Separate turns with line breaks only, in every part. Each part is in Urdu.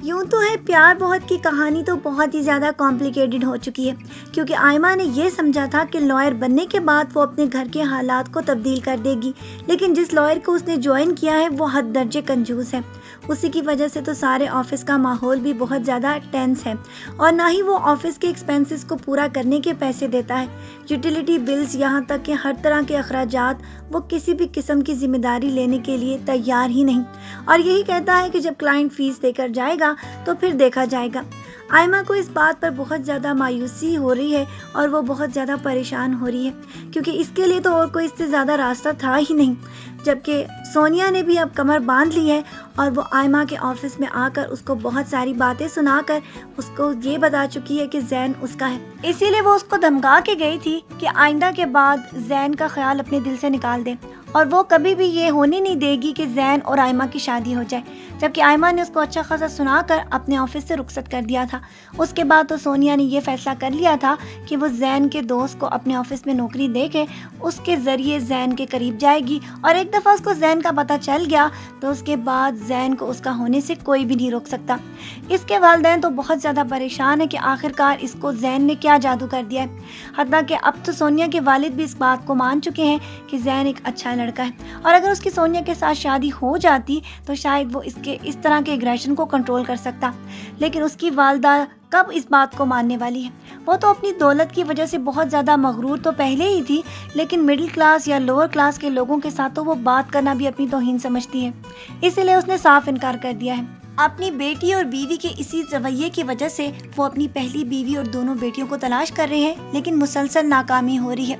یوں تو ہے پیار بہت کی کہانی تو بہت ہی زیادہ کمپلیکیٹڈ ہو چکی ہے، کیونکہ آئمہ نے یہ سمجھا تھا کہ لائر بننے کے بعد وہ اپنے گھر کے حالات کو تبدیل کر دے گی، لیکن جس لائر کو اس نے جوائن کیا ہے وہ حد درجے کنجوس ہے۔ اسی کی وجہ سے تو سارے آفس کا ماحول بھی بہت زیادہ ٹینس ہے، اور نہ ہی وہ آفس کے ایکسپینسز کو پورا کرنے کے پیسے دیتا ہے۔ یوٹیلیٹی بلز یہاں تک کہ ہر طرح کے اخراجات وہ کسی بھی قسم کی ذمہ داری لینے کے لیے تیار ہی نہیں، اور یہی کہتا ہے کہ جب کلائنٹ فیس دے کر جائے گا تو پھر دیکھا جائے گا۔ آئمہ کو اس بات پر بہت زیادہ مایوسی ہو رہی ہے اور وہ بہت زیادہ پریشان ہو رہی ہے، کیونکہ اس کے لیے تو اور کوئی اس سے زیادہ راستہ تھا ہی نہیں، جبکہ سونیا نے بھی اب کمر باندھ لی ہے اور وہ آئمہ کے آفس میں آ کر اس کو بہت ساری باتیں سنا کر اس کو یہ بتا چکی ہے کہ زین اس کا ہے۔ اسی لیے وہ اس کو دھمکا کے گئی تھی کہ آئندہ کے بعد زین کا خیال اپنے دل سے نکال دے، اور وہ کبھی بھی یہ ہونے نہیں دے گی کہ زین اور آئمہ کی شادی ہو جائے، جبکہ آئمہ نے اس کو اچھا خاصا سنا کر اپنے آفس سے رخصت کر دیا تھا۔ اس کے بعد تو سونیا نے یہ فیصلہ کر لیا تھا کہ وہ زین کے دوست کو اپنے آفس میں نوکری دے کے اس کے ذریعے زین کے قریب جائے گی، اور ایک دفعہ اس کو زین کا پتہ چل گیا تو اس کے بعد زین کو اس کا ہونے سے کوئی بھی نہیں روک سکتا۔ اس کے والدین تو بہت زیادہ پریشان ہیں کہ آخرکار اس کو زین نے کیا جادو کر دیا ہے، حتیٰ کہ اب تو سونیا کے والد بھی اس بات کو مان چکے ہیں کہ زین ایک اچھا لڑکا ہے، اور اگر اس کی سونیا کے ساتھ شادی ہو جاتی تو شاید وہ اس طرح کے ایگریشن کو کنٹرول کر سکتا، لیکن اس کی والدہ کب اس بات کو ماننے والی ہے؟ وہ تو اپنی دولت کی وجہ سے بہت زیادہ مغرور تو پہلے ہی تھی، لیکن مڈل کلاس یا لوور کلاس کے لوگوں کے ساتھ تو وہ بات کرنا بھی اپنی توہین سمجھتی ہے، اسی لیے اس نے صاف انکار کر دیا ہے۔ اپنی بیٹی اور بیوی کے اسی رویے کی وجہ سے وہ اپنی پہلی بیوی اور دونوں بیٹیوں کو تلاش کر رہے ہیں، لیکن مسلسل ناکامی ہو رہی ہے۔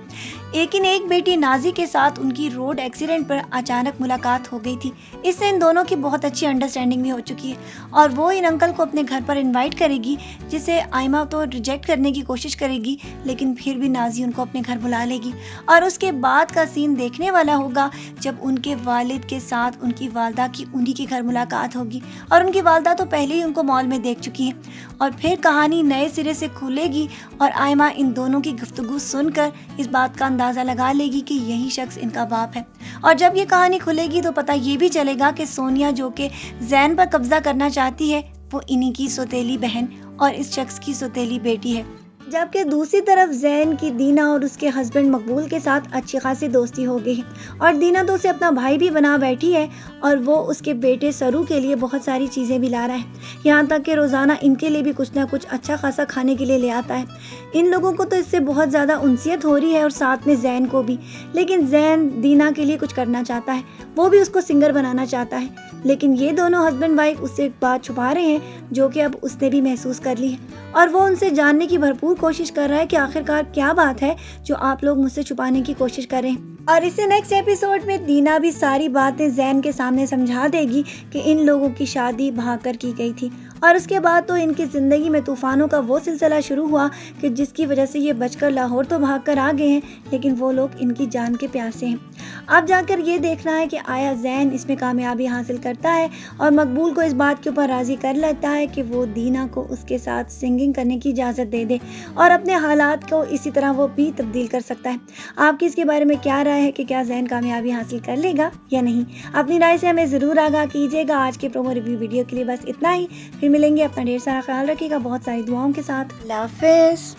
ایک بیٹی نازی کے ساتھ ان کی روڈ ایکسیڈنٹ پر اچانک ملاقات ہو گئی تھی، اس سے ان دونوں کی بہت اچھی انڈرسٹینڈنگ بھی ہو چکی ہے، اور وہ ان انکل کو اپنے گھر پر انوائٹ کرے گی، جسے آئمہ تو ریجیکٹ کرنے کی کوشش کرے گی، لیکن پھر بھی نازی ان کو اپنے گھر بلا لے گی، اور اس کے بعد کا سین دیکھنے والا ہوگا جب ان کے والد کے ساتھ ان کی والدہ کی انہی کے گھر ملاقات ہوگی، اور ان کی والدہ تو پہلے ہی ان کو مال میں دیکھ چکی ہیں، اور پھر کہانی نئے سرے سے کھلے گی، اور آئمہ ان دونوں کی گفتگو سن کر اس بات کا اندازہ لگا لے گی کہ یہی شخص ان کا باپ ہے، اور جب یہ کہانی کھلے گی تو پتہ یہ بھی چلے گا کہ سونیا جو کہ زین پر قبضہ کرنا چاہتی ہے وہ انہی کی سوتیلی بہن اور اس شخص کی سوتیلی بیٹی ہے، جبکہ دوسری طرف زین کی دینا اور اس کے ہسبینڈ مقبول کے ساتھ اچھی خاصی دوستی ہو گئی ہے، اور دینا تو اسے اپنا بھائی بھی بنا بیٹھی ہے، اور وہ اس کے بیٹے سرو کے لیے بہت ساری چیزیں بھی لا رہا ہے، یہاں تک کہ روزانہ ان کے لیے بھی کچھ نہ کچھ اچھا خاصا کھانے کے لیے لے آتا ہے۔ ان لوگوں کو تو اس سے بہت زیادہ انسیت ہو رہی ہے، اور ساتھ میں زین کو بھی، لیکن زین دینا کے لیے کچھ کرنا چاہتا ہے، وہ بھی اس کو سنگر بنانا چاہتا ہے، لیکن یہ دونوں ہسبینڈ وائف اس سے ایک بات چھپا رہے ہیں جو کہ اب اس نے بھی محسوس کر لی ہے، اور وہ ان سے جاننے کی بھرپور کوشش کر رہا ہے کہ آخرکار کیا بات ہے جو آپ لوگ مجھ سے چھپانے کی کوشش کر رہے ہیں۔ اور اسے نیکسٹ ایپیسوڈ میں دینا بھی ساری باتیں زین کے سامنے سمجھا دے گی کہ ان لوگوں کی شادی بھاگ کر کی گئی تھی، اور اس کے بعد تو ان کی زندگی میں طوفانوں کا وہ سلسلہ شروع ہوا کہ جس کی وجہ سے یہ بچ کر لاہور تو بھاگ کر آ گئے ہیں، لیکن وہ لوگ ان کی جان کے پیاسے ہیں۔ اب جا کر یہ دیکھنا ہے کہ آیا زین اس میں کامیابی حاصل کرتا ہے اور مقبول کو اس بات کے اوپر راضی کر لیتا ہے کہ وہ دینا کو اس کے ساتھ سنگنگ کرنے کی اجازت دے دے، اور اپنے حالات کو اسی طرح وہ بھی تبدیل کر سکتا ہے۔ آپ کی اس کے بارے میں کیا رائے ہے کہ کیا زین کامیابی حاصل کر لے گا یا نہیں؟ اپنی رائے سے ہمیں ضرور آگاہ کیجیے گا۔ آج کے پرومو ریویو ویڈیو کے لیے بس اتنا ہی، پھر ملیں گے، اپنا ڈھیر سارا خیال رکھیے گا، بہت ساری دعاؤں کے ساتھ۔ اللہ حافظ۔